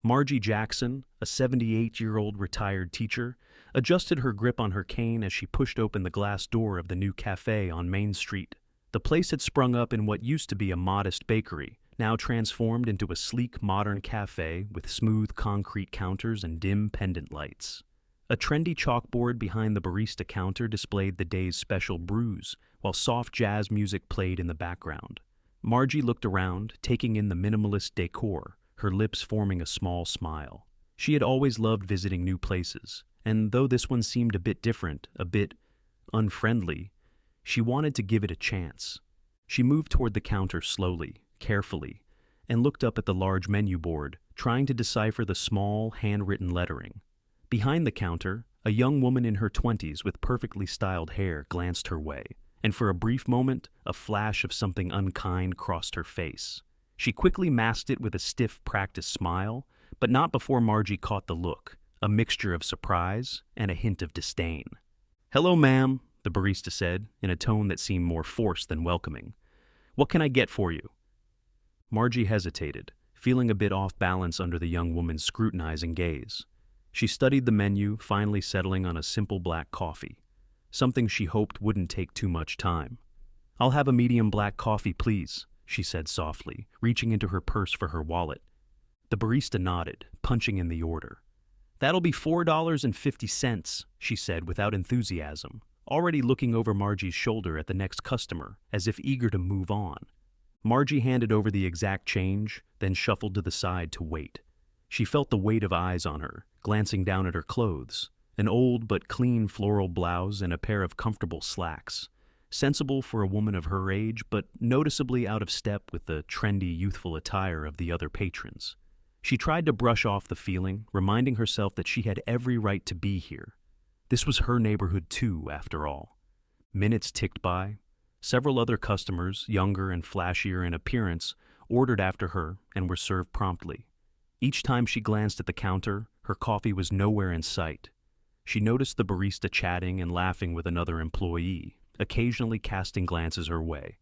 Margie Jackson, a 78-year-old retired teacher, adjusted her grip on her cane as she pushed open the glass door of the new cafe on Main Street. The place had sprung up in what used to be a modest bakery, now transformed into a sleek modern cafe with smooth concrete counters and dim pendant lights. A trendy chalkboard behind the barista counter displayed the day's special brews, while soft jazz music played in the background. Margie looked around, taking in the minimalist decor, her lips forming a small smile. She had always loved visiting new places, and though this one seemed a bit different, a bit unfriendly, she wanted to give it a chance. She moved toward the counter slowly, carefully, and looked up at the large menu board, trying to decipher the small, handwritten lettering. Behind the counter, a young woman in her 20s with perfectly styled hair glanced her way, and for a brief moment, a flash of something unkind crossed her face. She quickly masked it with a stiff, practiced smile, but not before Margie caught the look, a mixture of surprise and a hint of disdain. "Hello, ma'am," the barista said, in a tone that seemed more forced than welcoming. "What can I get for you?" Margie hesitated, feeling a bit off balance under the young woman's scrutinizing gaze. She studied the menu, finally settling on a simple black coffee, something she hoped wouldn't take too much time. "I'll have a medium black coffee, please," she said softly, reaching into her purse for her wallet. The barista nodded, punching in the order. "That'll be $4.50, she said without enthusiasm, already looking over Margie's shoulder at the next customer, as if eager to move on. Margie handed over the exact change, then shuffled to the side to wait. She felt the weight of eyes on her, glancing down at her clothes, an old but clean floral blouse and a pair of comfortable slacks, sensible for a woman of her age, but noticeably out of step with the trendy, youthful attire of the other patrons. She tried to brush off the feeling, reminding herself that she had every right to be here. This was her neighborhood too, after all. Minutes ticked by. Several other customers, younger and flashier in appearance, ordered after her and were served promptly. Each time she glanced at the counter, her coffee was nowhere in sight. She noticed the barista chatting and laughing with another employee, occasionally casting glances her way,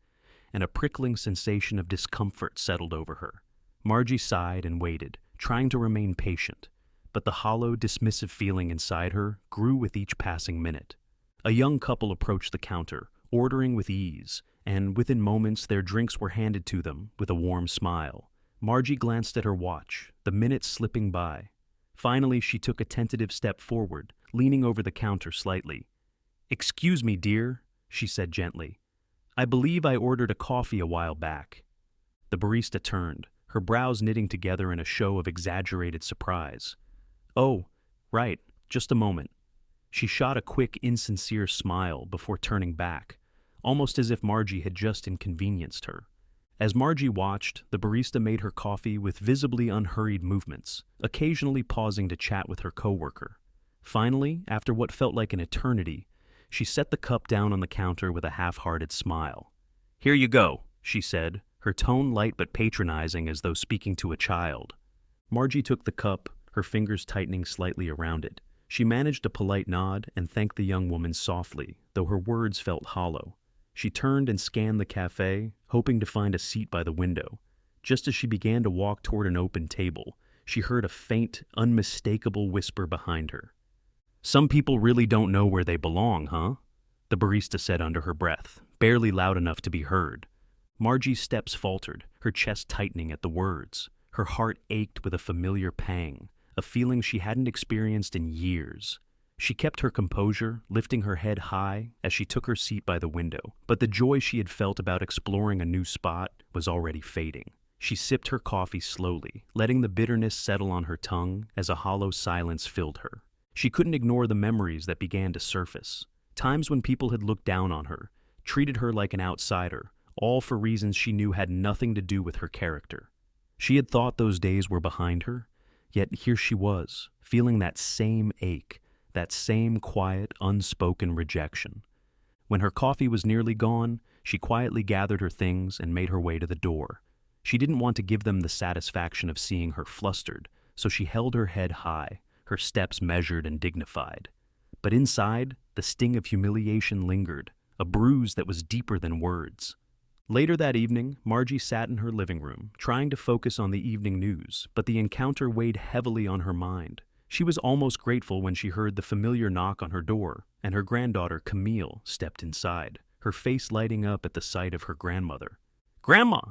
and a prickling sensation of discomfort settled over her. Margie sighed and waited, trying to remain patient, but the hollow, dismissive feeling inside her grew with each passing minute. A young couple approached the counter, ordering with ease, and within moments their drinks were handed to them with a warm smile. Margie glanced at her watch, the minutes slipping by. Finally, she took a tentative step forward, leaning over the counter slightly. "Excuse me, dear," she said gently. "I believe I ordered a coffee a while back." The barista turned, her brows knitting together in a show of exaggerated surprise. "Oh, right, just a moment." She shot a quick, insincere smile before turning back, almost as if Margie had just inconvenienced her. As Margie watched, the barista made her coffee with visibly unhurried movements, occasionally pausing to chat with her coworker. Finally, after what felt like an eternity, she set the cup down on the counter with a half-hearted smile. "Here you go," she said, her tone light but patronizing as though speaking to a child. Margie took the cup, her fingers tightening slightly around it. She managed a polite nod and thanked the young woman softly, though her words felt hollow. She turned and scanned the cafe, hoping to find a seat by the window. Just as she began to walk toward an open table, she heard a faint, unmistakable whisper behind her. "Some people really don't know where they belong, huh?" the barista said under her breath, barely loud enough to be heard. Margie's steps faltered, her chest tightening at the words. Her heart ached with a familiar pang, a feeling she hadn't experienced in years. She kept her composure, lifting her head high as she took her seat by the window, but the joy she had felt about exploring a new spot was already fading. She sipped her coffee slowly, letting the bitterness settle on her tongue as a hollow silence filled her. She couldn't ignore the memories that began to surface. Times when people had looked down on her, treated her like an outsider, all for reasons she knew had nothing to do with her character. She had thought those days were behind her, yet here she was, feeling that same ache, that same quiet, unspoken rejection. When her coffee was nearly gone, she quietly gathered her things and made her way to the door. She didn't want to give them the satisfaction of seeing her flustered, so she held her head high, her steps measured and dignified. But inside, the sting of humiliation lingered, a bruise that was deeper than words. Later that evening, Margie sat in her living room, trying to focus on the evening news, but the encounter weighed heavily on her mind. She was almost grateful when she heard the familiar knock on her door, and her granddaughter, Camille, stepped inside, her face lighting up at the sight of her grandmother. "Grandma!"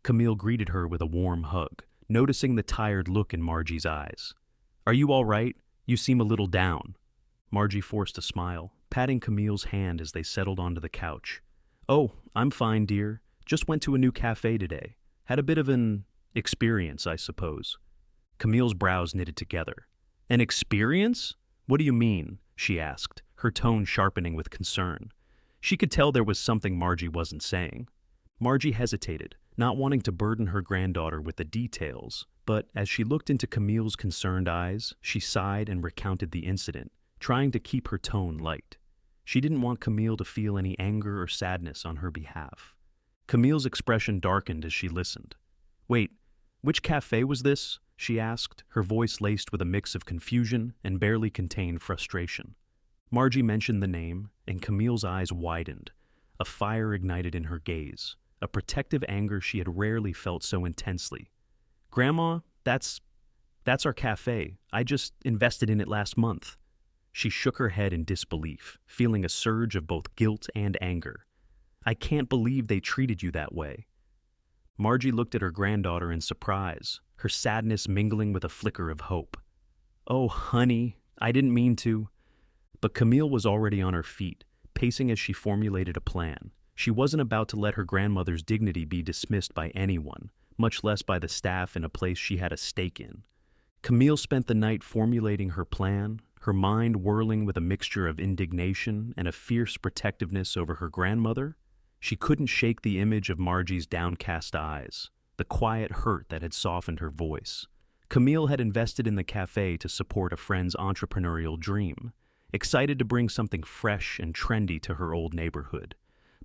Camille greeted her with a warm hug, noticing the tired look in Margie's eyes. "Are you all right? You seem a little down." Margie forced a smile, patting Camille's hand as they settled onto the couch. "Oh, I'm fine, dear. Just went to a new cafe today. Had a bit of an experience, I suppose." Camille's brows knitted together. "An experience? What do you mean?" she asked, her tone sharpening with concern. She could tell there was something Margie wasn't saying. Margie hesitated, not wanting to burden her granddaughter with the details, but as she looked into Camille's concerned eyes, she sighed and recounted the incident, trying to keep her tone light. She didn't want Camille to feel any anger or sadness on her behalf. Camille's expression darkened as she listened. "Wait, which cafe was this?" she asked, her voice laced with a mix of confusion and barely contained frustration. Margie mentioned the name, and Camille's eyes widened. A fire ignited in her gaze, a protective anger she had rarely felt so intensely. "Grandma, that's our cafe. I just invested in it last month." She shook her head in disbelief, feeling a surge of both guilt and anger. "I can't believe they treated you that way." Margie looked at her granddaughter in surprise, her sadness mingling with a flicker of hope. "Oh, honey, I didn't mean to." But Camille was already on her feet, pacing as she formulated a plan. She wasn't about to let her grandmother's dignity be dismissed by anyone, much less by the staff in a place she had a stake in. Camille spent the night formulating her plan, her mind whirling with a mixture of indignation and a fierce protectiveness over her grandmother. She couldn't shake the image of Margie's downcast eyes, the quiet hurt that had softened her voice. Camille had invested in the cafe to support a friend's entrepreneurial dream, excited to bring something fresh and trendy to her old neighborhood.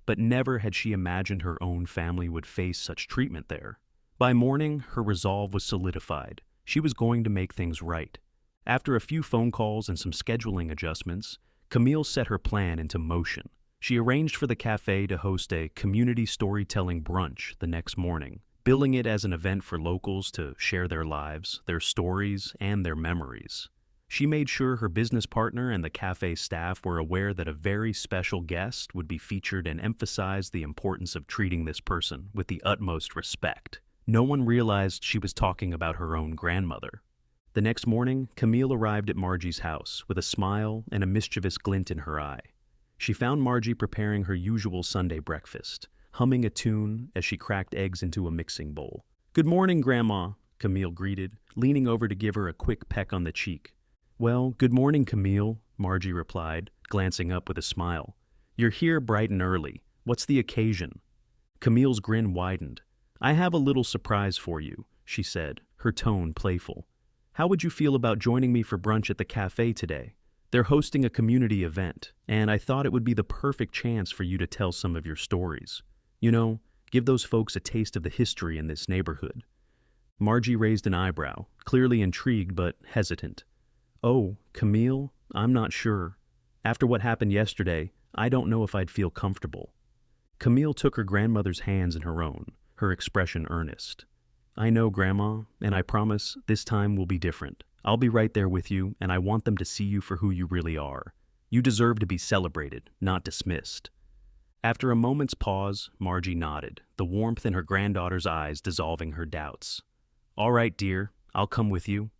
But never had she imagined her own family would face such treatment there. By morning, her resolve was solidified. She was going to make things right. After a few phone calls and some scheduling adjustments, Camille set her plan into motion. She arranged for the cafe to host a community storytelling brunch the next morning, billing it as an event for locals to share their lives, their stories, and their memories. She made sure her business partner and the cafe staff were aware that a very special guest would be featured and emphasized the importance of treating this person with the utmost respect. No one realized she was talking about her own grandmother. The next morning, Camille arrived at Margie's house with a smile and a mischievous glint in her eye. She found Margie preparing her usual Sunday breakfast, humming a tune as she cracked eggs into a mixing bowl. "Good morning, Grandma," Camille greeted, leaning over to give her a quick peck on the cheek. "Well, good morning, Camille," Margie replied, glancing up with a smile. "You're here bright and early. What's the occasion?" Camille's grin widened. "I have a little surprise for you," she said, her tone playful. "How would you feel about joining me for brunch at the cafe today? They're hosting a community event, and I thought it would be the perfect chance for you to tell some of your stories. You know, give those folks a taste of the history in this neighborhood." Margie raised an eyebrow, clearly intrigued but hesitant. "Oh, Camille, I'm not sure. After what happened yesterday, I don't know if I'd feel comfortable." Camille took her grandmother's hands in her own, her expression earnest. "I know, Grandma, and I promise this time will be different. I'll be right there with you, and I want them to see you for who you really are. You deserve to be celebrated, not dismissed." After a moment's pause, Margie nodded, the warmth in her granddaughter's eyes dissolving her doubts. "All right, dear, I'll come with you."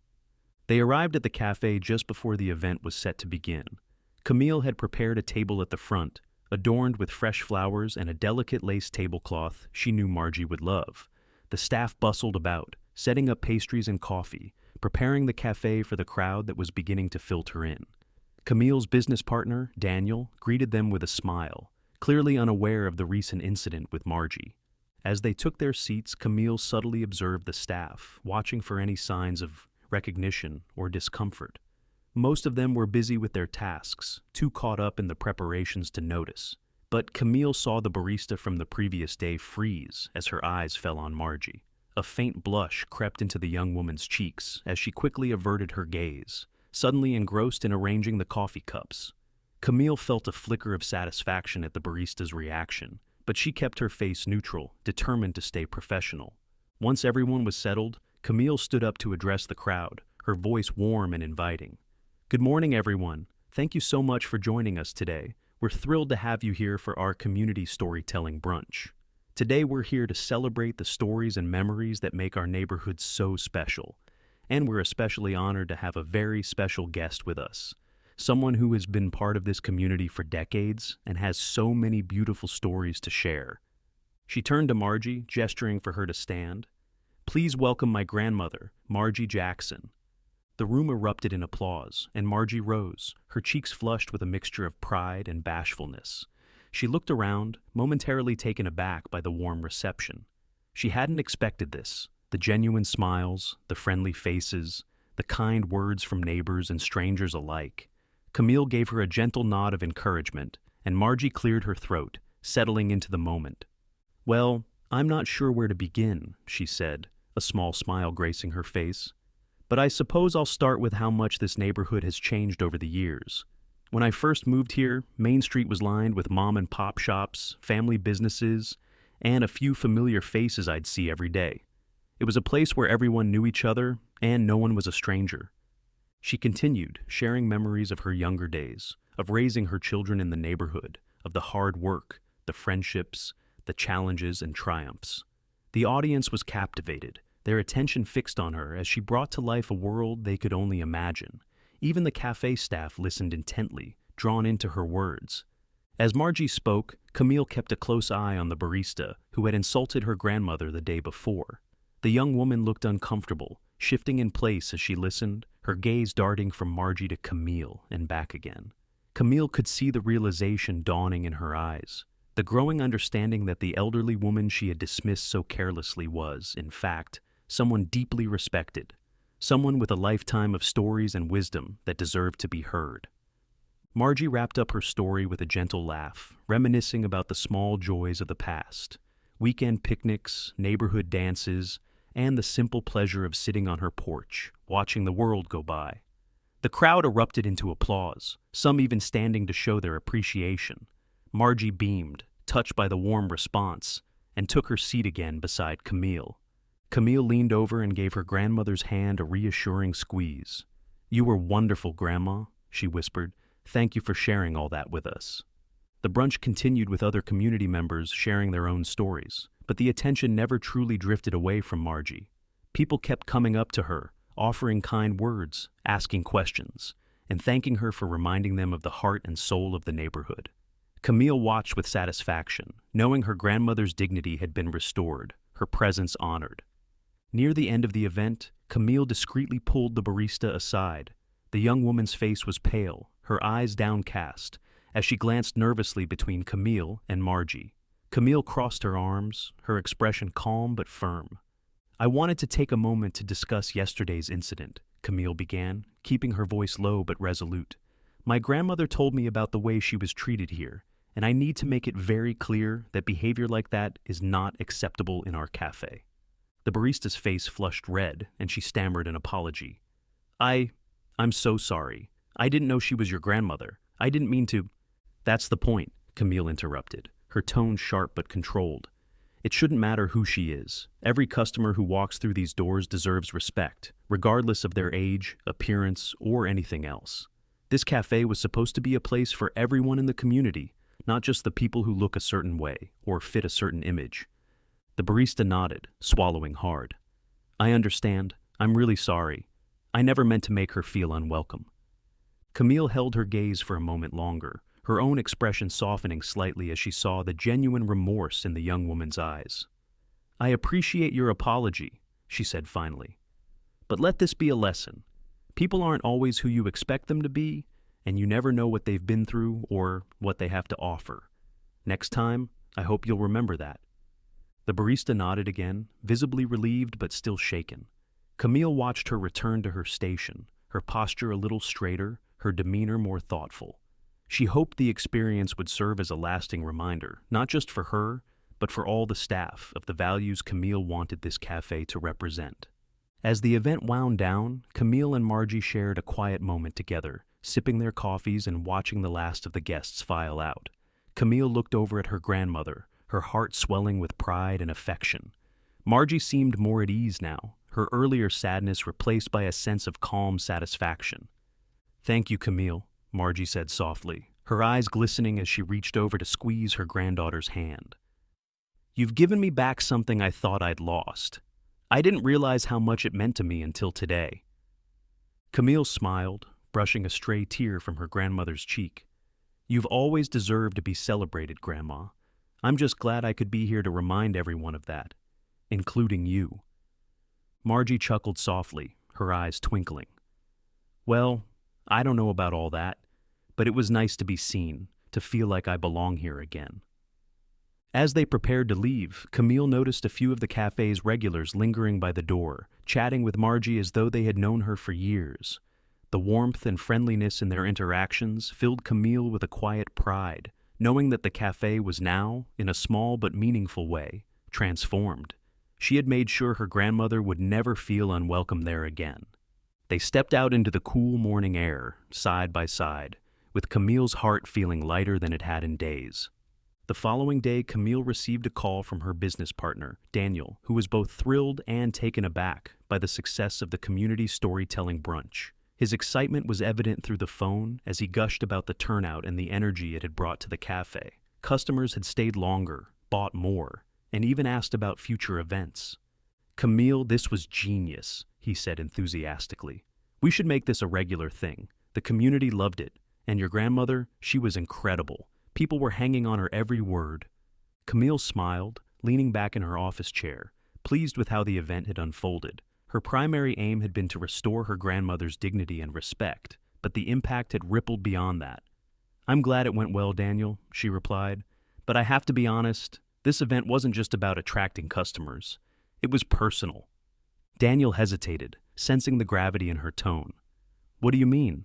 They arrived at the cafe just before the event was set to begin. Camille had prepared a table at the front, adorned with fresh flowers and a delicate lace tablecloth she knew Margie would love. The staff bustled about, setting up pastries and coffee, preparing the cafe for the crowd that was beginning to filter in. Camille's business partner, Daniel, greeted them with a smile, clearly unaware of the recent incident with Margie. As they took their seats, Camille subtly observed the staff, watching for any signs of recognition or discomfort. Most of them were busy with their tasks, too caught up in the preparations to notice. But Camille saw the barista from the previous day freeze as her eyes fell on Margie. A faint blush crept into the young woman's cheeks as she quickly averted her gaze, suddenly engrossed in arranging the coffee cups. Camille felt a flicker of satisfaction at the barista's reaction, but she kept her face neutral, determined to stay professional. Once everyone was settled, Camille stood up to address the crowd, her voice warm and inviting. "Good morning, everyone. Thank you so much for joining us today. We're thrilled to have you here for our community storytelling brunch. Today we're here to celebrate the stories and memories that make our neighborhood so special. And we're especially honored to have a very special guest with us. Someone who has been part of this community for decades and has so many beautiful stories to share." She turned to Margie, gesturing for her to stand. "Please welcome my grandmother, Margie Jackson." The room erupted in applause, and Margie rose, her cheeks flushed with a mixture of pride and bashfulness. She looked around, momentarily taken aback by the warm reception. She hadn't expected this: the genuine smiles, the friendly faces, the kind words from neighbors and strangers alike. Camille gave her a gentle nod of encouragement, and Margie cleared her throat, settling into the moment. "Well, I'm not sure where to begin," she said, a small smile gracing her face. "But I suppose I'll start with how much this neighborhood has changed over the years. When I first moved here, Main Street was lined with mom-and-pop shops, family businesses, and a few familiar faces I'd see every day. It was a place where everyone knew each other, and no one was a stranger." She continued, sharing memories of her younger days, of raising her children in the neighborhood, of the hard work, the friendships, the challenges and triumphs. The audience was captivated, their attention fixed on her as she brought to life a world they could only imagine. Even the cafe staff listened intently, drawn into her words. As Margie spoke, Camille kept a close eye on the barista who had insulted her grandmother the day before. The young woman looked uncomfortable, shifting in place as she listened, her gaze darting from Margie to Camille and back again. Camille could see the realization dawning in her eyes, the growing understanding that the elderly woman she had dismissed so carelessly was, in fact, someone deeply respected, someone with a lifetime of stories and wisdom that deserved to be heard. Margie wrapped up her story with a gentle laugh, reminiscing about the small joys of the past: weekend picnics, neighborhood dances, and the simple pleasure of sitting on her porch, watching the world go by. The crowd erupted into applause, some even standing to show their appreciation. Margie beamed, touched by the warm response, and took her seat again beside Camille. Camille leaned over and gave her grandmother's hand a reassuring squeeze. "You were wonderful, Grandma," she whispered. "Thank you for sharing all that with us." The brunch continued with other community members sharing their own stories, but the attention never truly drifted away from Margie. People kept coming up to her, offering kind words, asking questions, and thanking her for reminding them of the heart and soul of the neighborhood. Camille watched with satisfaction, knowing her grandmother's dignity had been restored, her presence honored. Near the end of the event, Camille discreetly pulled the barista aside. The young woman's face was pale, her eyes downcast, as she glanced nervously between Camille and Margie. Camille crossed her arms, her expression calm but firm. "I wanted to take a moment to discuss yesterday's incident," Camille began, keeping her voice low but resolute. "My grandmother told me about the way she was treated here, and I need to make it very clear that behavior like that is not acceptable in our cafe." The barista's face flushed red, and she stammered an apology. I'm so sorry. I didn't know she was your grandmother. I didn't mean to—" "That's the point," Camille interrupted, her tone sharp but controlled. "It shouldn't matter who she is. Every customer who walks through these doors deserves respect, regardless of their age, appearance, or anything else. This cafe was supposed to be a place for everyone in the community, not just the people who look a certain way or fit a certain image." The barista nodded, swallowing hard. "I understand. I'm really sorry. I never meant to make her feel unwelcome." Camille held her gaze for a moment longer, her own expression softening slightly as she saw the genuine remorse in the young woman's eyes. "I appreciate your apology," she said finally. "But let this be a lesson. People aren't always who you expect them to be, and you never know what they've been through or what they have to offer. Next time, I hope you'll remember that." The barista nodded again, visibly relieved but still shaken. Camille watched her return to her station, her posture a little straighter, her demeanor more thoughtful. She hoped the experience would serve as a lasting reminder, not just for her, but for all the staff, of the values Camille wanted this cafe to represent. As the event wound down, Camille and Margie shared a quiet moment together, sipping their coffees and watching the last of the guests file out. Camille looked over at her grandmother, her heart swelling with pride and affection. Margie seemed more at ease now, her earlier sadness replaced by a sense of calm satisfaction. "Thank you, Camille," Margie said softly, her eyes glistening as she reached over to squeeze her granddaughter's hand. "You've given me back something I thought I'd lost. I didn't realize how much it meant to me until today." Camille smiled, brushing a stray tear from her grandmother's cheek. "You've always deserved to be celebrated, Grandma. I'm just glad I could be here to remind everyone of that, including you." Margie chuckled softly, her eyes twinkling. "Well, I don't know about all that, but it was nice to be seen, to feel like I belong here again." As they prepared to leave, Camille noticed a few of the cafe's regulars lingering by the door, chatting with Margie as though they had known her for years. The warmth and friendliness in their interactions filled Camille with a quiet pride, knowing that the cafe was now, in a small but meaningful way, transformed. She had made sure her grandmother would never feel unwelcome there again. They stepped out into the cool morning air, side by side, with Camille's heart feeling lighter than it had in days. The following day, Camille received a call from her business partner, Daniel, who was both thrilled and taken aback by the success of the community storytelling brunch. His excitement was evident through the phone as he gushed about the turnout and the energy it had brought to the cafe. Customers had stayed longer, bought more, and even asked about future events. "Camille, this was genius," he said enthusiastically. "We should make this a regular thing. The community loved it, and your grandmother, she was incredible. People were hanging on her every word." Camille smiled, leaning back in her office chair, pleased with how the event had unfolded. Her primary aim had been to restore her grandmother's dignity and respect, but the impact had rippled beyond that. "I'm glad it went well, Daniel," she replied, "but I have to be honest, this event wasn't just about attracting customers. It was personal." Daniel hesitated, sensing the gravity in her tone. "What do you mean?"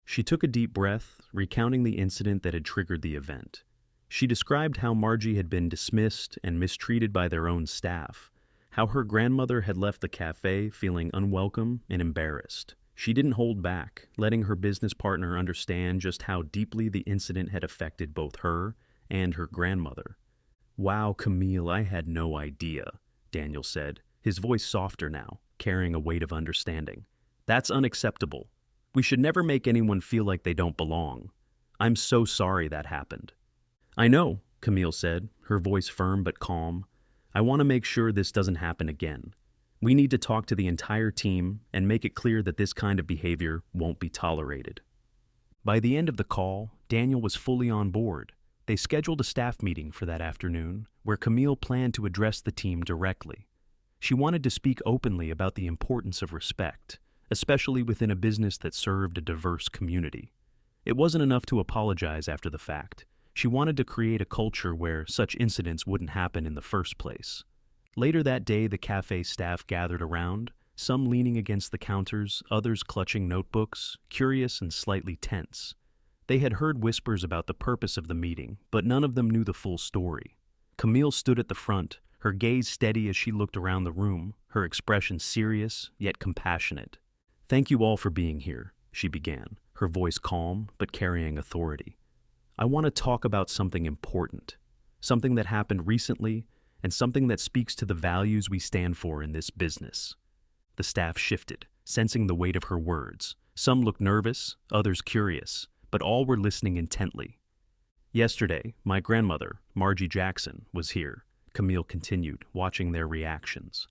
She took a deep breath, recounting the incident that had triggered the event. She described how Margie had been dismissed and mistreated by their own staff, how her grandmother had left the cafe feeling unwelcome and embarrassed. She didn't hold back, letting her business partner understand just how deeply the incident had affected both her and her grandmother. "Wow, Camille, I had no idea," Daniel said, his voice softer now, carrying a weight of understanding. "That's unacceptable. We should never make anyone feel like they don't belong. I'm so sorry that happened." "I know," Camille said, her voice firm but calm. "I want to make sure this doesn't happen again. We need to talk to the entire team and make it clear that this kind of behavior won't be tolerated." By the end of the call, Daniel was fully on board. They scheduled a staff meeting for that afternoon, where Camille planned to address the team directly. She wanted to speak openly about the importance of respect, especially within a business that served a diverse community. It wasn't enough to apologize after the fact. She wanted to create a culture where such incidents wouldn't happen in the first place. Later that day, the cafe staff gathered around, some leaning against the counters, others clutching notebooks, curious and slightly tense. They had heard whispers about the purpose of the meeting, but none of them knew the full story. Camille stood at the front, her gaze steady as she looked around the room, her expression serious yet compassionate. "Thank you all for being here," she began, her voice calm but carrying authority. "I want to talk about something important, something that happened recently, and something that speaks to the values we stand for in this business." The staff shifted, sensing the weight of her words. Some looked nervous, others curious, but all were listening intently. "Yesterday, my grandmother, Margie Jackson, was here," Camille continued, watching their reactions.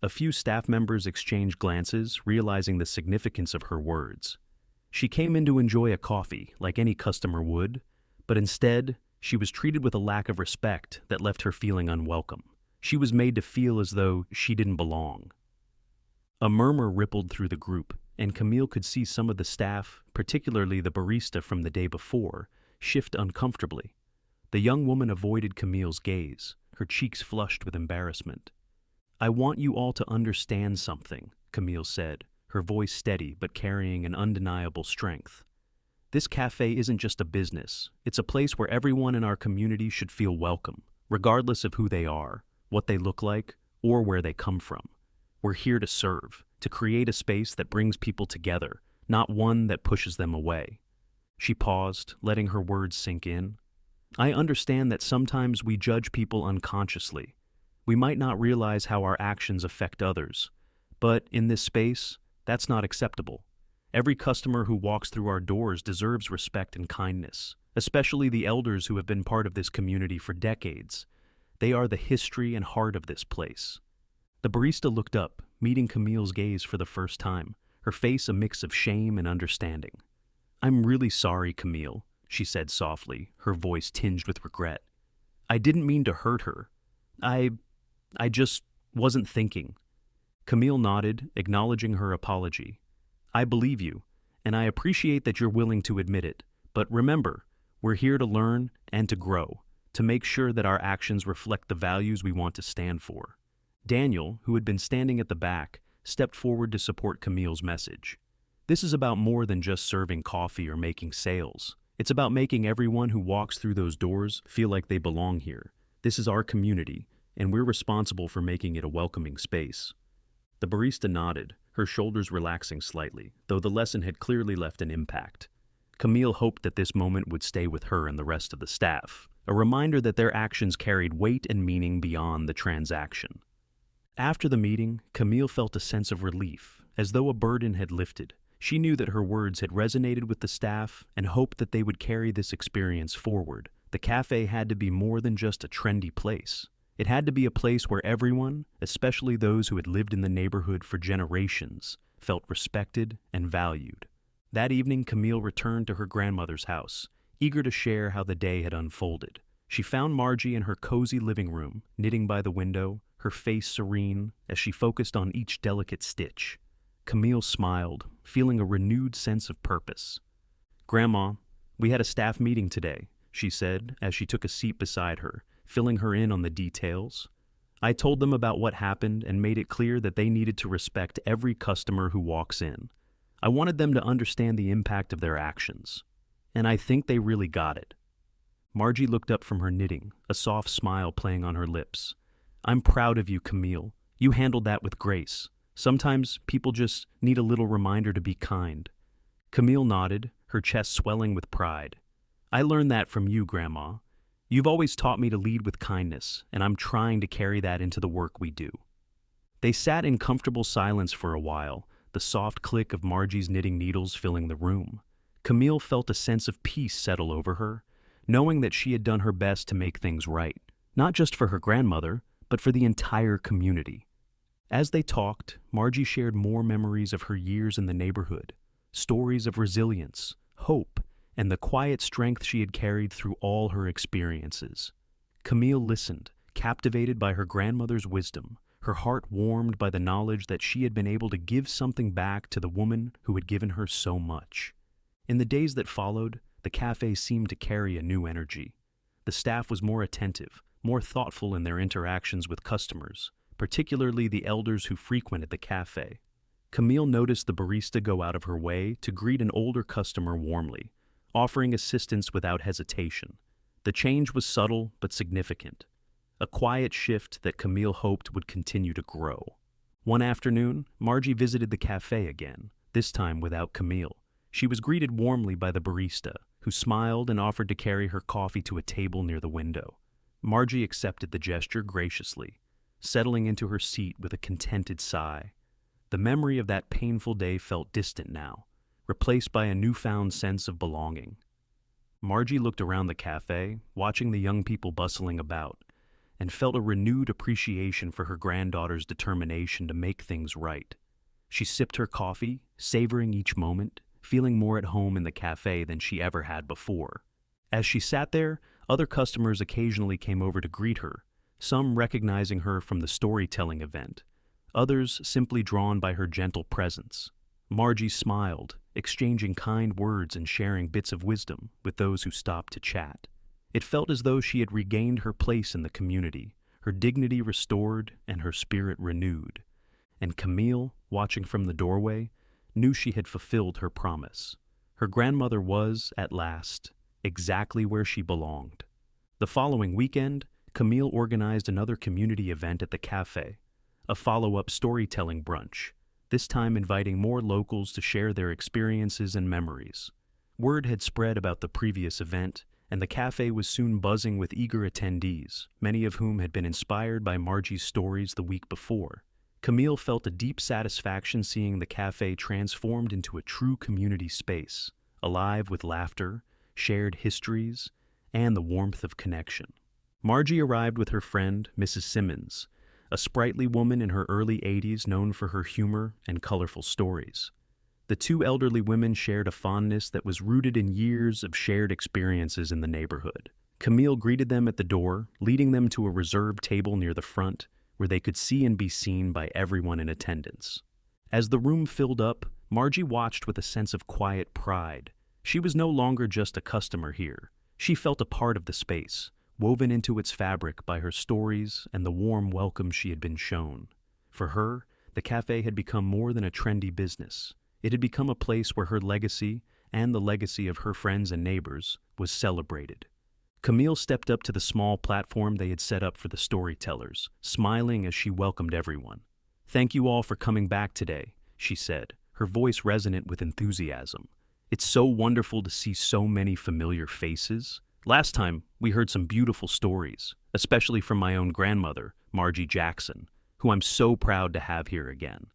A few staff members exchanged glances, realizing the significance of her words. She came in to enjoy a coffee, like any customer would, but instead, she was treated with a lack of respect that left her feeling unwelcome. She was made to feel as though she didn't belong. A murmur rippled through the group, and Camille could see some of the staff, particularly the barista from the day before, shift uncomfortably. The young woman avoided Camille's gaze, her cheeks flushed with embarrassment. "I want you all to understand something," Camille said, her voice steady but carrying an undeniable strength. "This cafe isn't just a business. It's a place where everyone in our community should feel welcome, regardless of who they are, what they look like, or where they come from. We're here to serve, to create a space that brings people together, not one that pushes them away." She paused, letting her words sink in. I understand that sometimes we judge people unconsciously. We might not realize how our actions affect others. But in this space, that's not acceptable. Every customer who walks through our doors deserves respect and kindness, especially the elders who have been part of this community for decades. They are the history and heart of this place. The barista looked up, meeting Camille's gaze for the first time, her face a mix of shame and understanding. "I'm really sorry, Camille," she said softly, her voice tinged with regret. "I didn't mean to hurt her. I just wasn't thinking." Camille nodded, acknowledging her apology. "I believe you, and I appreciate that you're willing to admit it. But remember, we're here to learn and to grow, to make sure that our actions reflect the values we want to stand for." Daniel, who had been standing at the back, stepped forward to support Camille's message. "This is about more than just serving coffee or making sales. It's about making everyone who walks through those doors feel like they belong here. This is our community, and we're responsible for making it a welcoming space." The barista nodded, her shoulders relaxing slightly, though the lesson had clearly left an impact. Camille hoped that this moment would stay with her and the rest of the staff, a reminder that their actions carried weight and meaning beyond the transaction. After the meeting, Camille felt a sense of relief, as though a burden had lifted. She knew that her words had resonated with the staff and hoped that they would carry this experience forward. The cafe had to be more than just a trendy place. It had to be a place where everyone, especially those who had lived in the neighborhood for generations, felt respected and valued. That evening, Camille returned to her grandmother's house, eager to share how the day had unfolded. She found Margie in her cozy living room, knitting by the window, her face serene as she focused on each delicate stitch. Camille smiled, feeling a renewed sense of purpose. "Grandma, we had a staff meeting today," she said as she took a seat beside her, filling her in on the details. "I told them about what happened and made it clear that they needed to respect every customer who walks in. I wanted them to understand the impact of their actions. And I think they really got it." Margie looked up from her knitting, a soft smile playing on her lips. "I'm proud of you, Camille. You handled that with grace. Sometimes people just need a little reminder to be kind." Camille nodded, her chest swelling with pride. "I learned that from you, Grandma. You've always taught me to lead with kindness, and I'm trying to carry that into the work we do." They sat in comfortable silence for a while, the soft click of Margie's knitting needles filling the room. Camille felt a sense of peace settle over her, knowing that she had done her best to make things right, not just for her grandmother, but for the entire community. As they talked, Margie shared more memories of her years in the neighborhood, stories of resilience, hope, and the quiet strength she had carried through all her experiences. Camille listened, captivated by her grandmother's wisdom, her heart warmed by the knowledge that she had been able to give something back to the woman who had given her so much. In the days that followed, the cafe seemed to carry a new energy. The staff was more attentive, more thoughtful in their interactions with customers, particularly the elders who frequented the cafe. Camille noticed the barista go out of her way to greet an older customer warmly, offering assistance without hesitation. The change was subtle but significant, a quiet shift that Camille hoped would continue to grow. One afternoon, Margie visited the cafe again, this time without Camille. She was greeted warmly by the barista, who smiled and offered to carry her coffee to a table near the window. Margie accepted the gesture graciously, settling into her seat with a contented sigh. The memory of that painful day felt distant now, replaced by a newfound sense of belonging. Margie looked around the cafe, watching the young people bustling about, and felt a renewed appreciation for her granddaughter's determination to make things right. She sipped her coffee, savoring each moment, feeling more at home in the cafe than she ever had before. As she sat there, other customers occasionally came over to greet her, some recognizing her from the storytelling event, others simply drawn by her gentle presence. Margie smiled, exchanging kind words and sharing bits of wisdom with those who stopped to chat. It felt as though she had regained her place in the community, her dignity restored and her spirit renewed. And Camille, watching from the doorway, knew she had fulfilled her promise. Her grandmother was, at last, exactly where she belonged. The following weekend, Camille organized another community event at the cafe, a follow-up storytelling brunch, this time inviting more locals to share their experiences and memories. Word had spread about the previous event, and the cafe was soon buzzing with eager attendees, many of whom had been inspired by Margie's stories the week before. Camille felt a deep satisfaction seeing the cafe transformed into a true community space, alive with laughter, shared histories, and the warmth of connection. Margie arrived with her friend, Mrs. Simmons, a sprightly woman in her early 80s known for her humor and colorful stories. The two elderly women shared a fondness that was rooted in years of shared experiences in the neighborhood. Camille greeted them at the door, leading them to a reserved table near the front, where they could see and be seen by everyone in attendance. As the room filled up, Margie watched with a sense of quiet pride. She was no longer just a customer here. She felt a part of the space, woven into its fabric by her stories and the warm welcome she had been shown. For her, the cafe had become more than a trendy business. It had become a place where her legacy, and the legacy of her friends and neighbors, was celebrated. Camille stepped up to the small platform they had set up for the storytellers, smiling as she welcomed everyone. "Thank you all for coming back today," she said, her voice resonant with enthusiasm. "It's so wonderful to see so many familiar faces. Last time, we heard some beautiful stories, especially from my own grandmother, Margie Jackson, who I'm so proud to have here again."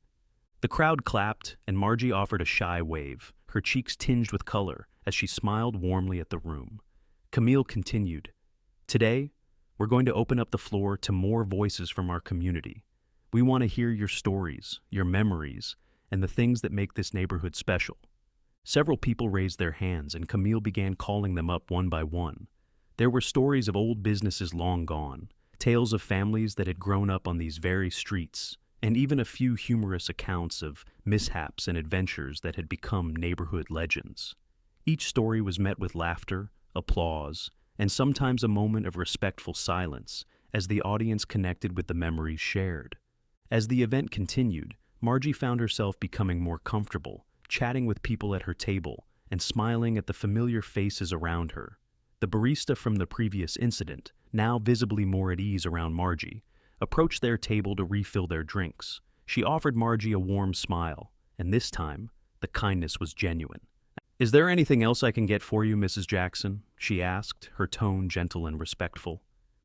The crowd clapped, and Margie offered a shy wave, her cheeks tinged with color as she smiled warmly at the room. Camille continued, "Today, we're going to open up the floor to more voices from our community. We want to hear your stories, your memories, and the things that make this neighborhood special." Several people raised their hands, and Camille began calling them up one by one. There were stories of old businesses long gone, tales of families that had grown up on these very streets, and even a few humorous accounts of mishaps and adventures that had become neighborhood legends. Each story was met with laughter, applause, and sometimes a moment of respectful silence as the audience connected with the memories shared. As the event continued, Margie found herself becoming more comfortable, chatting with people at her table and smiling at the familiar faces around her. The barista from the previous incident, now visibly more at ease around Margie, approached their table to refill their drinks. She offered Margie a warm smile, and this time, the kindness was genuine. "Is there anything else I can get for you, Mrs. Jackson?" she asked, her tone gentle and respectful.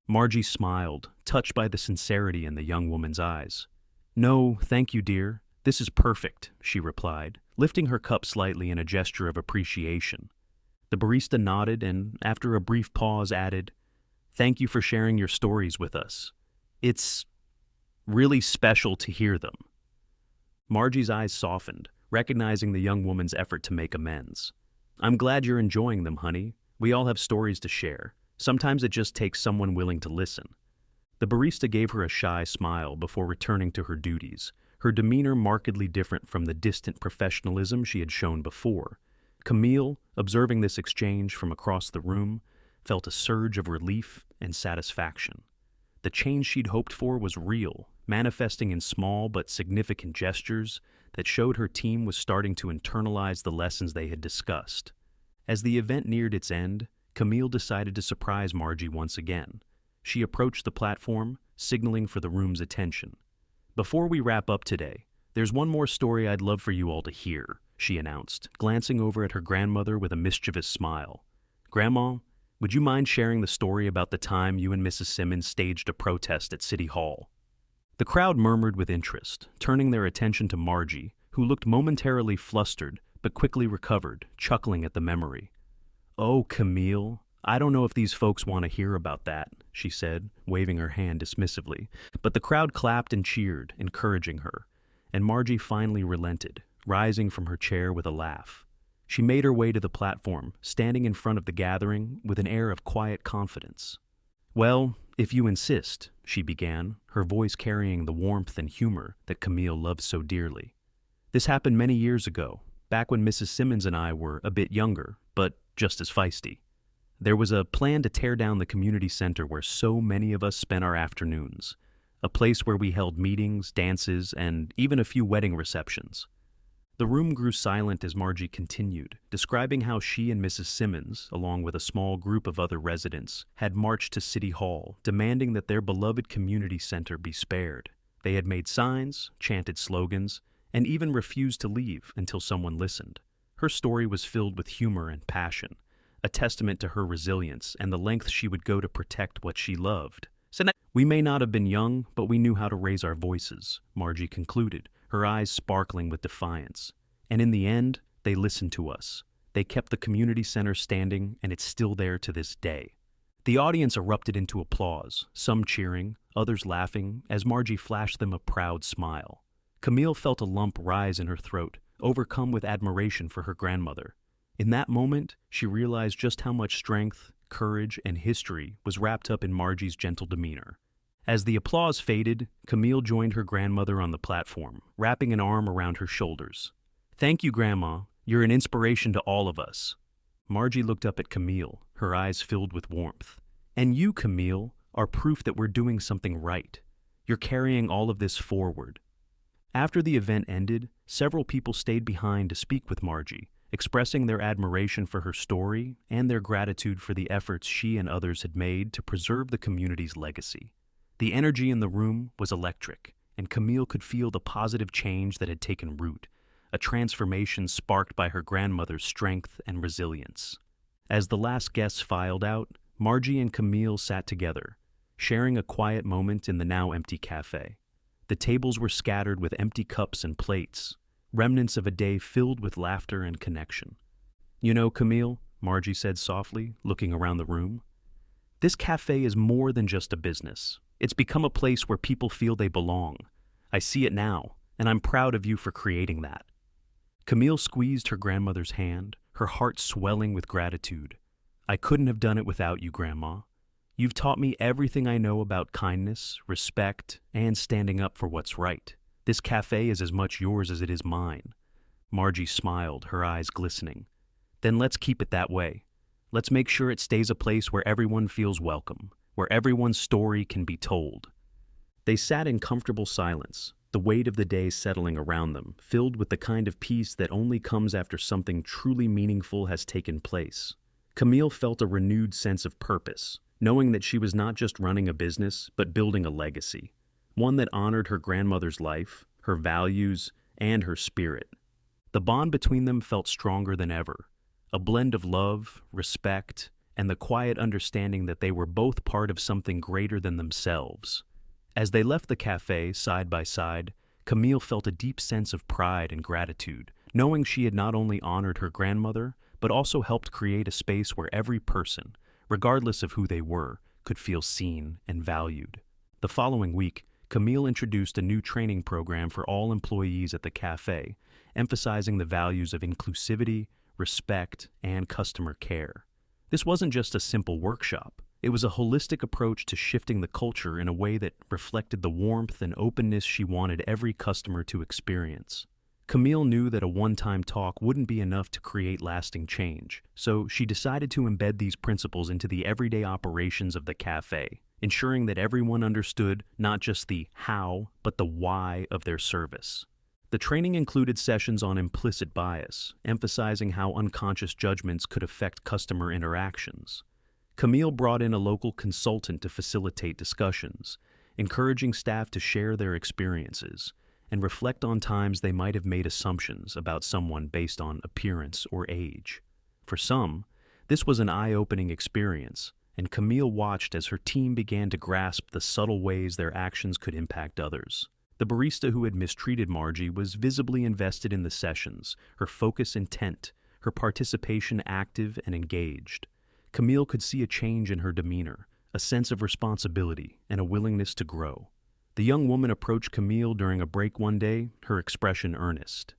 Margie smiled, touched by the sincerity in the young woman's eyes. "No, thank you, dear. This is perfect," she replied, lifting her cup slightly in a gesture of appreciation. The barista nodded and, after a brief pause, added, "Thank you for sharing your stories with us. It's really special to hear them." Margie's eyes softened, recognizing the young woman's effort to make amends. "I'm glad you're enjoying them, honey. We all have stories to share. Sometimes it just takes someone willing to listen." The barista gave her a shy smile before returning to her duties, her demeanor markedly different from the distant professionalism she had shown before. Camille, observing this exchange from across the room, felt a surge of relief and satisfaction. The change she'd hoped for was real, manifesting in small but significant gestures that showed her team was starting to internalize the lessons they had discussed. As the event neared its end, Camille decided to surprise Margie once again. She approached the platform, signaling for the room's attention. "Before we wrap up today, there's one more story I'd love for you all to hear," she announced, glancing over at her grandmother with a mischievous smile. "Grandma, would you mind sharing the story about the time you and Mrs. Simmons staged a protest at City Hall?" The crowd murmured with interest, turning their attention to Margie, who looked momentarily flustered but quickly recovered, chuckling at the memory. "Oh, Camille, I don't know if these folks want to hear about that," she said, waving her hand dismissively. But the crowd clapped and cheered, encouraging her, and Margie finally relented, rising from her chair with a laugh. She made her way to the platform, standing in front of the gathering with an air of quiet confidence. "Well, if you insist," she began, her voice carrying the warmth and humor that Camille loved so dearly. "This happened many years ago, back when Mrs. Simmons and I were a bit younger, but just as feisty. There was a plan to tear down the community center where so many of us spent our afternoons, a place where we held meetings, dances, and even a few wedding receptions." The room grew silent as Margie continued, describing how she and Mrs. Simmons, along with a small group of other residents, had marched to City Hall, demanding that their beloved community center be spared. They had made signs, chanted slogans, and even refused to leave until someone listened. Her story was filled with humor and passion, a testament to her resilience and the lengths she would go to protect what she loved. We may not have been young, but we knew how to raise our voices, Margie concluded, her eyes sparkling with defiance. And in the end, they listened to us. They kept the community center standing, and it's still there to this day. The audience erupted into applause, some cheering, others laughing, as Margie flashed them a proud smile. Camille felt a lump rise in her throat, overcome with admiration for her grandmother. In that moment, she realized just how much strength, courage, and history was wrapped up in Margie's gentle demeanor. As the applause faded, Camille joined her grandmother on the platform, wrapping an arm around her shoulders. "Thank you, Grandma. You're an inspiration to all of us." Margie looked up at Camille, her eyes filled with warmth. "And you, Camille, are proof that we're doing something right. You're carrying all of this forward." After the event ended, several people stayed behind to speak with Margie, expressing their admiration for her story and their gratitude for the efforts she and others had made to preserve the community's legacy. The energy in the room was electric, and Camille could feel the positive change that had taken root, a transformation sparked by her grandmother's strength and resilience. As the last guests filed out, Margie and Camille sat together, sharing a quiet moment in the now empty cafe. The tables were scattered with empty cups and plates, remnants of a day filled with laughter and connection. "You know, Camille," Margie said softly, looking around the room, "this cafe is more than just a business. It's become a place where people feel they belong. I see it now, and I'm proud of you for creating that." Camille squeezed her grandmother's hand, her heart swelling with gratitude. "I couldn't have done it without you, Grandma. You've taught me everything I know about kindness, respect, and standing up for what's right. This cafe is as much yours as it is mine." Margie smiled, her eyes glistening. "Then let's keep it that way. Let's make sure it stays a place where everyone feels welcome, where everyone's story can be told." They sat in comfortable silence, the weight of the day settling around them, filled with the kind of peace that only comes after something truly meaningful has taken place. Camille felt a renewed sense of purpose, knowing that she was not just running a business, but building a legacy, one that honored her grandmother's life, her values, and her spirit. The bond between them felt stronger than ever, a blend of love, respect, and the quiet understanding that they were both part of something greater than themselves. As they left the cafe side by side, Camille felt a deep sense of pride and gratitude, knowing she had not only honored her grandmother, but also helped create a space where every person, regardless of who they were, could feel seen and valued. The following week, Camille introduced a new training program for all employees at the cafe, emphasizing the values of inclusivity, respect, and customer care. This wasn't just a simple workshop. It was a holistic approach to shifting the culture in a way that reflected the warmth and openness she wanted every customer to experience. Camille knew that a one-time talk wouldn't be enough to create lasting change, so she decided to embed these principles into the everyday operations of the cafe, ensuring that everyone understood not just the how, but the why of their service. The training included sessions on implicit bias, emphasizing how unconscious judgments could affect customer interactions. Camille brought in a local consultant to facilitate discussions, encouraging staff to share their experiences and reflect on times they might have made assumptions about someone based on appearance or age. For some, this was an eye-opening experience, and Camille watched as her team began to grasp the subtle ways their actions could impact others. The barista who had mistreated Margie was visibly invested in the sessions, her focus intent, her participation active and engaged. Camille could see a change in her demeanor, a sense of responsibility, and a willingness to grow. The young woman approached Camille during a break one day, her expression earnest.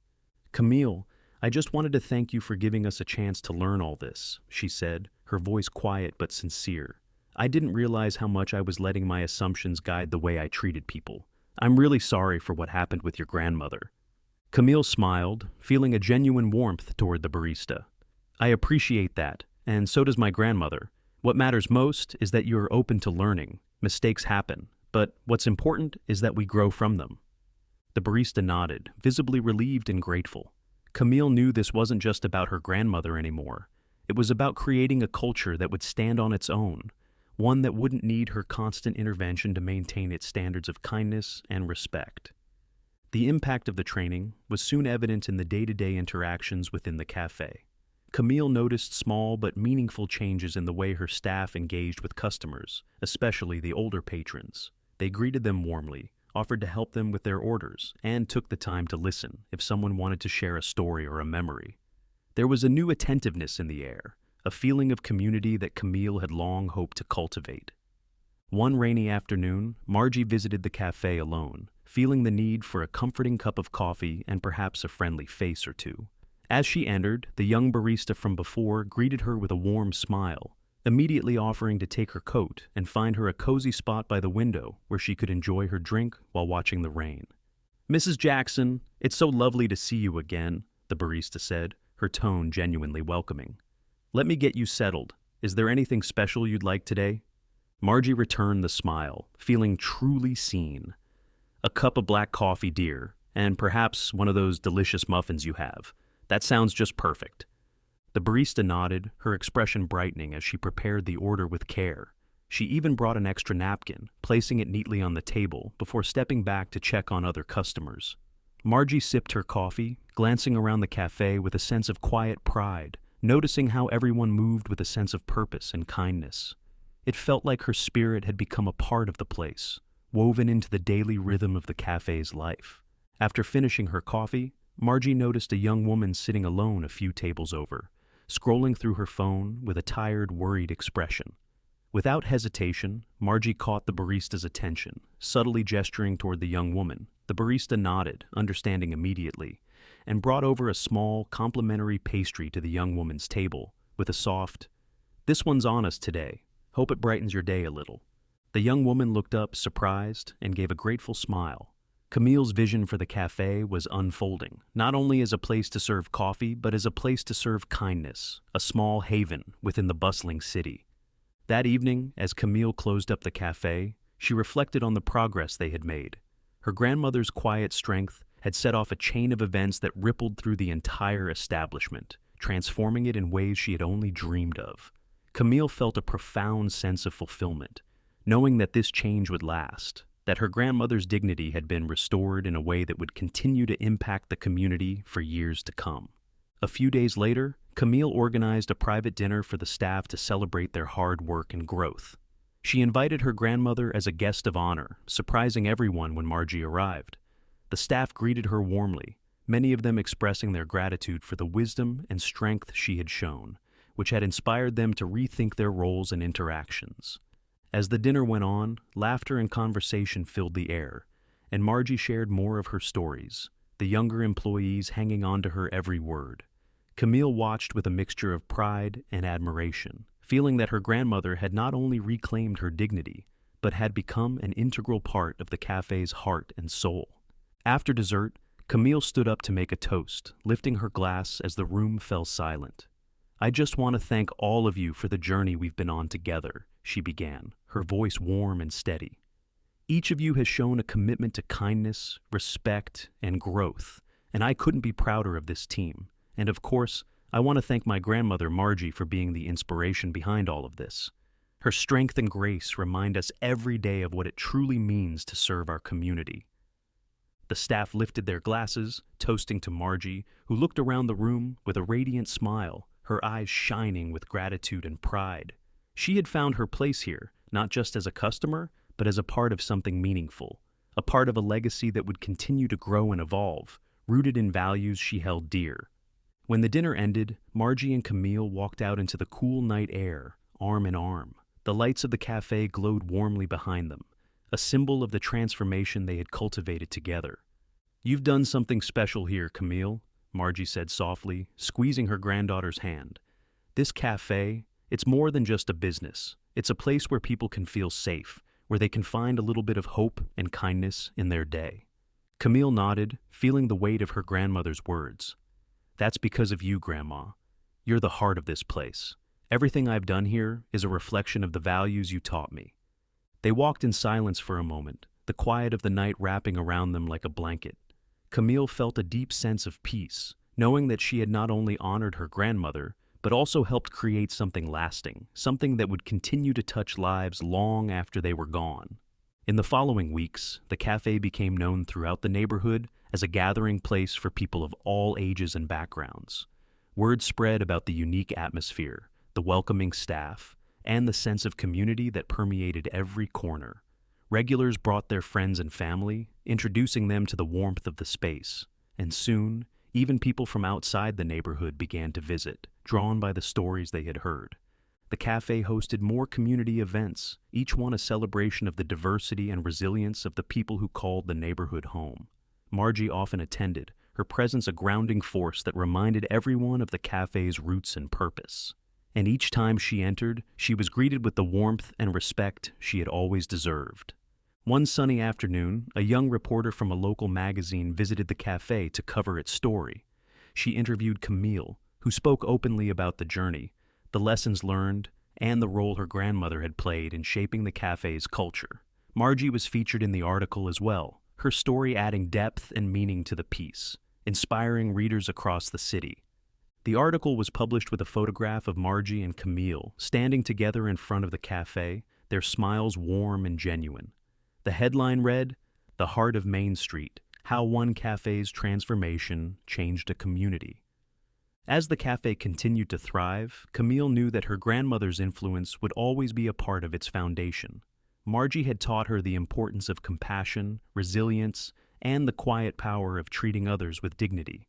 "Camille, I just wanted to thank you for giving us a chance to learn all this," she said, her voice quiet but sincere. "I didn't realize how much I was letting my assumptions guide the way I treated people. I'm really sorry for what happened with your grandmother." Camille smiled, feeling a genuine warmth toward the barista. "I appreciate that, and so does my grandmother. What matters most is that you're open to learning. Mistakes happen, but what's important is that we grow from them." The barista nodded, visibly relieved and grateful. Camille knew this wasn't just about her grandmother anymore. It was about creating a culture that would stand on its own, one that wouldn't need her constant intervention to maintain its standards of kindness and respect. The impact of the training was soon evident in the day-to-day interactions within the cafe. Camille noticed small but meaningful changes in the way her staff engaged with customers, especially the older patrons. They greeted them warmly, offered to help them with their orders, and took the time to listen if someone wanted to share a story or a memory. There was a new attentiveness in the air, a feeling of community that Camille had long hoped to cultivate. One rainy afternoon, Margie visited the cafe alone, feeling the need for a comforting cup of coffee and perhaps a friendly face or two. As she entered, the young barista from before greeted her with a warm smile, immediately offering to take her coat and find her a cozy spot by the window where she could enjoy her drink while watching the rain. "Mrs. Jackson, it's so lovely to see you again," the barista said, her tone genuinely welcoming. "Let me get you settled. Is there anything special you'd like today?" Margie returned the smile, feeling truly seen. "A cup of black coffee, dear, and perhaps one of those delicious muffins you have. That sounds just perfect." The barista nodded, her expression brightening as she prepared the order with care. She even brought an extra napkin, placing it neatly on the table before stepping back to check on other customers. Margie sipped her coffee, glancing around the cafe with a sense of quiet pride, noticing how everyone moved with a sense of purpose and kindness. It felt like her spirit had become a part of the place, woven into the daily rhythm of the cafe's life. After finishing her coffee, Margie noticed a young woman sitting alone a few tables over, scrolling through her phone with a tired, worried expression. Without hesitation, Margie caught the barista's attention, subtly gesturing toward the young woman. The barista nodded, understanding immediately, and brought over a small, complimentary pastry to the young woman's table, with a soft, "This one's on us today. Hope it brightens your day a little." The young woman looked up, surprised, and gave a grateful smile. Camille's vision for the cafe was unfolding, not only as a place to serve coffee, but as a place to serve kindness, a small haven within the bustling city. That evening, as Camille closed up the cafe, she reflected on the progress they had made. Her grandmother's quiet strength had set off a chain of events that rippled through the entire establishment, transforming it in ways she had only dreamed of. Camille felt a profound sense of fulfillment, knowing that this change would last, that her grandmother's dignity had been restored in a way that would continue to impact the community for years to come. A few days later, Camille organized a private dinner for the staff to celebrate their hard work and growth. She invited her grandmother as a guest of honor, surprising everyone when Margie arrived. The staff greeted her warmly, many of them expressing their gratitude for the wisdom and strength she had shown, which had inspired them to rethink their roles and interactions. As the dinner went on, laughter and conversation filled the air, and Margie shared more of her stories, the younger employees hanging on to her every word. Camille watched with a mixture of pride and admiration, feeling that her grandmother had not only reclaimed her dignity, but had become an integral part of the cafe's heart and soul. After dessert, Camille stood up to make a toast, lifting her glass as the room fell silent. "I just want to thank all of you for the journey we've been on together," she began, her voice warm and steady. "Each of you has shown a commitment to kindness, respect, and growth, and I couldn't be prouder of this team. And of course, I want to thank my grandmother Margie for being the inspiration behind all of this. Her strength and grace remind us every day of what it truly means to serve our community." The staff lifted their glasses, toasting to Margie, who looked around the room with a radiant smile, her eyes shining with gratitude and pride. She had found her place here, not just as a customer, but as a part of something meaningful, a part of a legacy that would continue to grow and evolve, rooted in values she held dear. When the dinner ended, Margie and Camille walked out into the cool night air, arm in arm. The lights of the cafe glowed warmly behind them, a symbol of the transformation they had cultivated together. "You've done something special here, Camille," Margie said softly, squeezing her granddaughter's hand. "This cafe, it's more than just a business. It's a place where people can feel safe, where they can find a little bit of hope and kindness in their day." Camille nodded, feeling the weight of her grandmother's words. "That's because of you, Grandma. You're the heart of this place. Everything I've done here is a reflection of the values you taught me." They walked in silence for a moment, the quiet of the night wrapping around them like a blanket. Camille felt a deep sense of peace, knowing that she had not only honored her grandmother, but also helped create something lasting, something that would continue to touch lives long after they were gone. In the following weeks, the cafe became known throughout the neighborhood as a gathering place for people of all ages and backgrounds. Word spread about the unique atmosphere, the welcoming staff, and the sense of community that permeated every corner. Regulars brought their friends and family, introducing them to the warmth of the space, and soon, even people from outside the neighborhood began to visit, drawn by the stories they had heard. The cafe hosted more community events, each one a celebration of the diversity and resilience of the people who called the neighborhood home. Margie often attended, her presence a grounding force that reminded everyone of the cafe's roots and purpose. And each time she entered, she was greeted with the warmth and respect she had always deserved. One sunny afternoon, a young reporter from a local magazine visited the cafe to cover its story. She interviewed Camille, who spoke openly about the journey, the lessons learned, and the role her grandmother had played in shaping the cafe's culture. Margie was featured in the article as well, her story adding depth and meaning to the piece, inspiring readers across the city. The article was published with a photograph of Margie and Camille standing together in front of the cafe, their smiles warm and genuine. The headline read, "The Heart of Main Street, How One Cafe's Transformation Changed a Community." As the cafe continued to thrive, Camille knew that her grandmother's influence would always be a part of its foundation. Margie had taught her the importance of compassion, resilience, and the quiet power of treating others with dignity.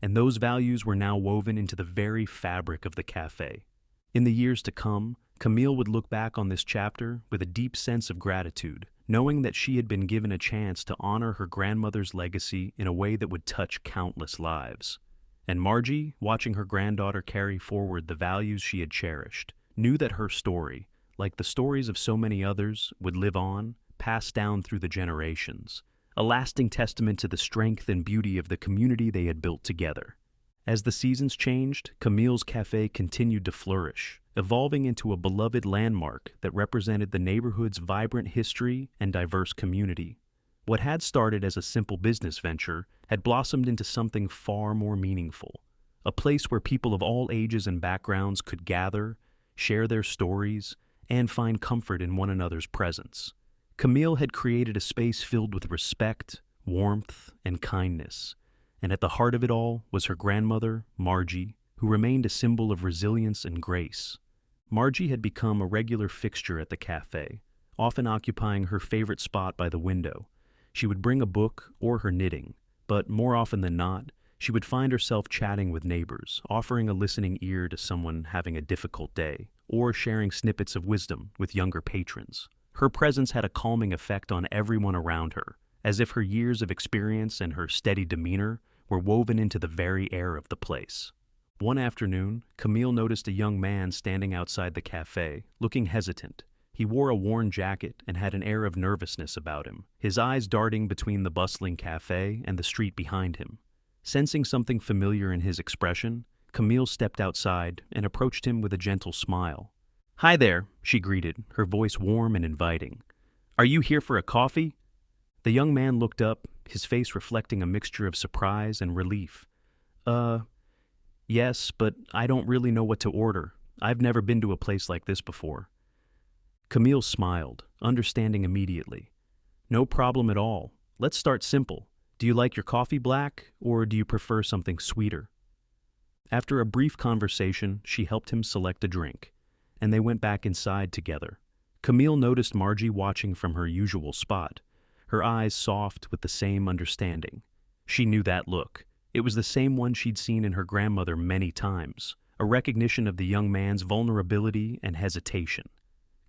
And those values were now woven into the very fabric of the cafe. In the years to come, Camille would look back on this chapter with a deep sense of gratitude, knowing that she had been given a chance to honor her grandmother's legacy in a way that would touch countless lives. And Margie, watching her granddaughter carry forward the values she had cherished, knew that her story, like the stories of so many others, would live on, passed down through the generations, a lasting testament to the strength and beauty of the community they had built together. As the seasons changed, Camille's Cafe continued to flourish, evolving into a beloved landmark that represented the neighborhood's vibrant history and diverse community. What had started as a simple business venture had blossomed into something far more meaningful, a place where people of all ages and backgrounds could gather, share their stories, and find comfort in one another's presence. Camille had created a space filled with respect, warmth, and kindness, and at the heart of it all was her grandmother, Margie, who remained a symbol of resilience and grace. Margie had become a regular fixture at the cafe, often occupying her favorite spot by the window. She would bring a book or her knitting, but more often than not, she would find herself chatting with neighbors, offering a listening ear to someone having a difficult day, or sharing snippets of wisdom with younger patrons. Her presence had a calming effect on everyone around her, as if her years of experience and her steady demeanor were woven into the very air of the place. One afternoon, Camille noticed a young man standing outside the cafe, looking hesitant. He wore a worn jacket and had an air of nervousness about him, his eyes darting between the bustling cafe and the street behind him. Sensing something familiar in his expression, Camille stepped outside and approached him with a gentle smile. "Hi there," she greeted, her voice warm and inviting. "Are you here for a coffee?" The young man looked up, his face reflecting a mixture of surprise and relief. Yes, but I don't really know what to order. I've never been to a place like this before." Camille smiled, understanding immediately. "No problem at all. Let's start simple. Do you like your coffee black, or do you prefer something sweeter?" After a brief conversation, she helped him select a drink, and they went back inside together. Camille noticed Margie watching from her usual spot, her eyes soft with the same understanding. She knew that look. It was the same one she'd seen in her grandmother many times, a recognition of the young man's vulnerability and hesitation.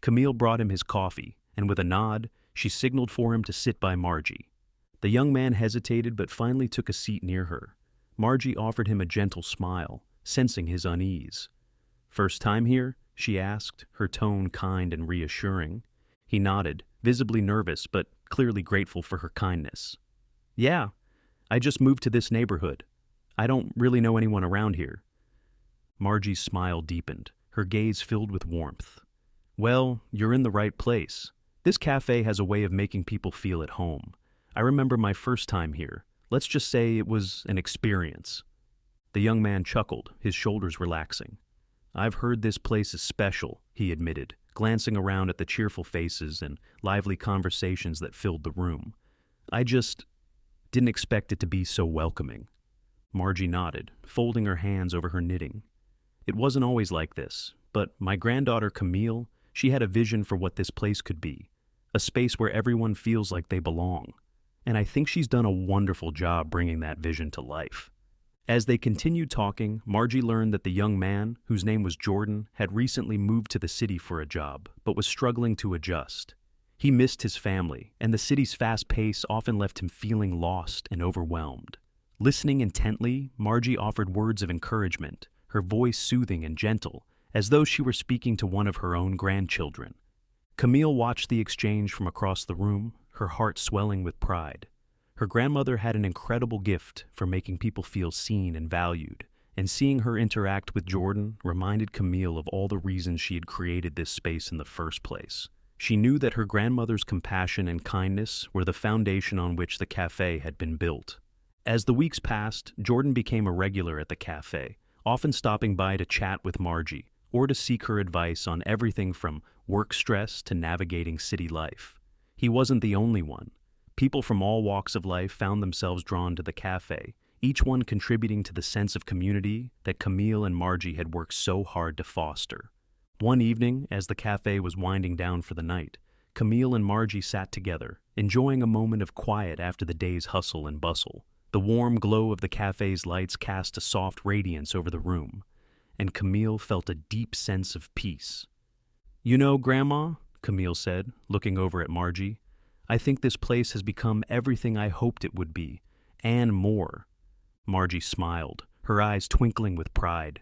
Camille brought him his coffee, and with a nod, she signaled for him to sit by Margie. The young man hesitated but finally took a seat near her. Margie offered him a gentle smile, sensing his unease. "First time here?" she asked, her tone kind and reassuring. He nodded, visibly nervous but clearly grateful for her kindness. "Yeah, I just moved to this neighborhood. I don't really know anyone around here." Margie's smile deepened, her gaze filled with warmth. "Well, you're in the right place. This cafe has a way of making people feel at home. I remember my first time here. Let's just say it was an experience." The young man chuckled, his shoulders relaxing. "I've heard this place is special," he admitted, glancing around at the cheerful faces and lively conversations that filled the room. "I just didn't expect it to be so welcoming." Margie nodded, folding her hands over her knitting. It wasn't always like this, but my granddaughter Camille, she had a vision for what this place could be, a space where everyone feels like they belong. And I think she's done a wonderful job bringing that vision to life. As they continued talking, Margie learned that the young man, whose name was Jordan, had recently moved to the city for a job, but was struggling to adjust. He missed his family, and the city's fast pace often left him feeling lost and overwhelmed. Listening intently, Margie offered words of encouragement, her voice soothing and gentle, as though she were speaking to one of her own grandchildren. Camille watched the exchange from across the room, her heart swelling with pride. Her grandmother had an incredible gift for making people feel seen and valued, and seeing her interact with Jordan reminded Camille of all the reasons she had created this space in the first place. She knew that her grandmother's compassion and kindness were the foundation on which the cafe had been built. As the weeks passed, Jordan became a regular at the cafe, often stopping by to chat with Margie, or to seek her advice on everything from work stress to navigating city life. He wasn't the only one. People from all walks of life found themselves drawn to the cafe, each one contributing to the sense of community that Camille and Margie had worked so hard to foster. One evening, as the cafe was winding down for the night, Camille and Margie sat together, enjoying a moment of quiet after the day's hustle and bustle. The warm glow of the cafe's lights cast a soft radiance over the room, and Camille felt a deep sense of peace. "You know, Grandma," Camille said, looking over at Margie, "I think this place has become everything I hoped it would be, and more." Margie smiled, her eyes twinkling with pride.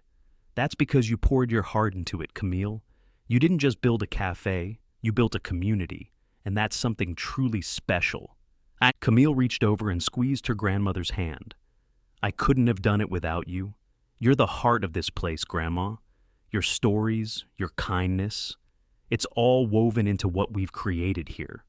"That's because you poured your heart into it, Camille. You didn't just build a cafe, you built a community, and that's something truly special." Camille reached over and squeezed her grandmother's hand. "I couldn't have done it without you. You're the heart of this place, Grandma. Your stories, your kindness, it's all woven into what we've created here."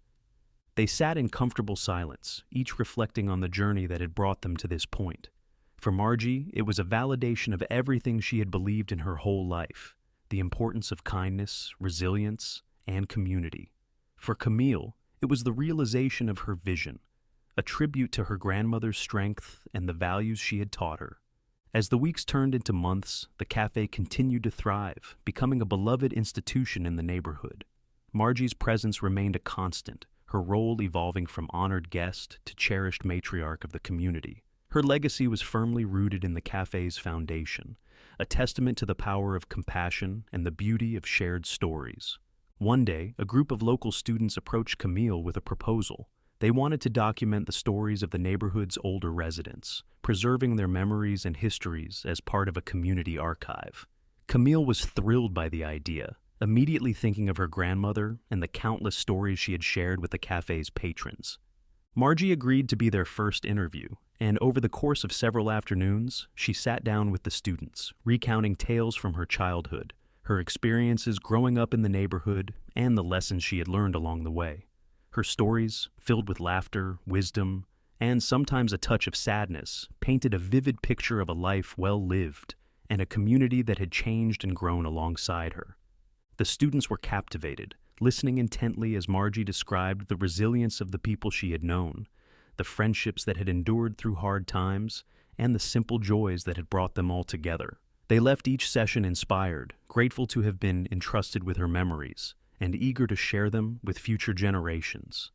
They sat in comfortable silence, each reflecting on the journey that had brought them to this point. For Margie, it was a validation of everything she had believed in her whole life, the importance of kindness, resilience, and community. For Camille, it was the realization of her vision, a tribute to her grandmother's strength and the values she had taught her. As the weeks turned into months, the cafe continued to thrive, becoming a beloved institution in the neighborhood. Margie's presence remained a constant, her role evolving from honored guest to cherished matriarch of the community. Her legacy was firmly rooted in the cafe's foundation, a testament to the power of compassion and the beauty of shared stories. One day, a group of local students approached Camille with a proposal. They wanted to document the stories of the neighborhood's older residents, preserving their memories and histories as part of a community archive. Camille was thrilled by the idea, immediately thinking of her grandmother and the countless stories she had shared with the cafe's patrons. Margie agreed to be their first interview, and over the course of several afternoons, she sat down with the students, recounting tales from her childhood, her experiences growing up in the neighborhood, and the lessons she had learned along the way. Her stories, filled with laughter, wisdom, and sometimes a touch of sadness, painted a vivid picture of a life well lived and a community that had changed and grown alongside her. The students were captivated, listening intently as Margie described the resilience of the people she had known, the friendships that had endured through hard times, and the simple joys that had brought them all together. They left each session inspired, grateful to have been entrusted with her memories, and eager to share them with future generations.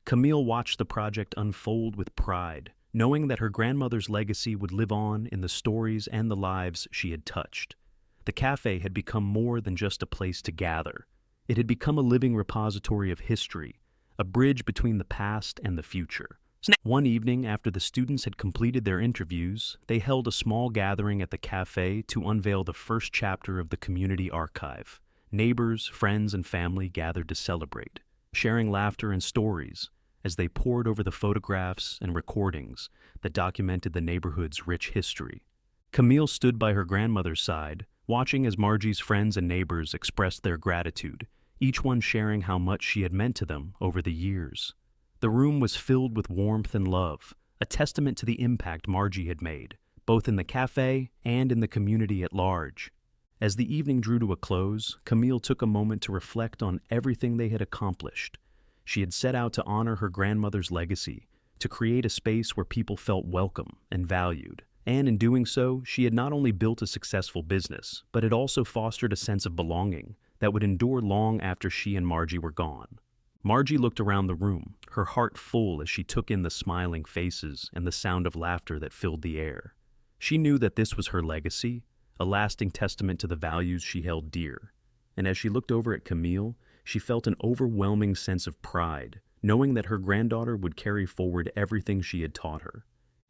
Camille watched the project unfold with pride, knowing that her grandmother's legacy would live on in the stories and the lives she had touched. The cafe had become more than just a place to gather. It had become a living repository of history, a bridge between the past and the future. One evening, after the students had completed their interviews, they held a small gathering at the cafe to unveil the first chapter of the community archive. Neighbors, friends, and family gathered to celebrate, sharing laughter and stories as they pored over the photographs and recordings that documented the neighborhood's rich history. Camille stood by her grandmother's side, watching as Margie's friends and neighbors expressed their gratitude, each one sharing how much she had meant to them over the years. The room was filled with warmth and love, a testament to the impact Margie had made, both in the cafe and in the community at large. As the evening drew to a close, Camille took a moment to reflect on everything they had accomplished. She had set out to honor her grandmother's legacy, to create a space where people felt welcome and valued, And in doing so, she had not only built a successful business, but had also fostered a sense of belonging that would endure long after she and Margie were gone. Margie looked around the room, her heart full as she took in the smiling faces and the sound of laughter that filled the air. She knew that this was her legacy, a lasting testament to the values she held dear. And as she looked over at Camille, she felt an overwhelming sense of pride, knowing that her granddaughter would carry forward everything she had taught her.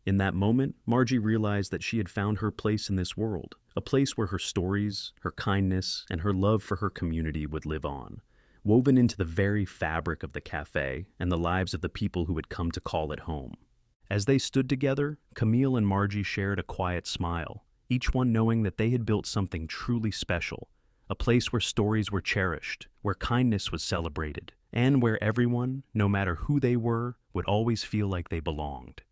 In that moment, Margie realized that she had found her place in this world, a place where her stories, her kindness, and her love for her community would live on, woven into the very fabric of the cafe and the lives of the people who had come to call it home. As they stood together, Camille and Margie shared a quiet smile, each one knowing that they had built something truly special, a place where stories were cherished, where kindness was celebrated, and where everyone, no matter who they were, would always feel like they belonged.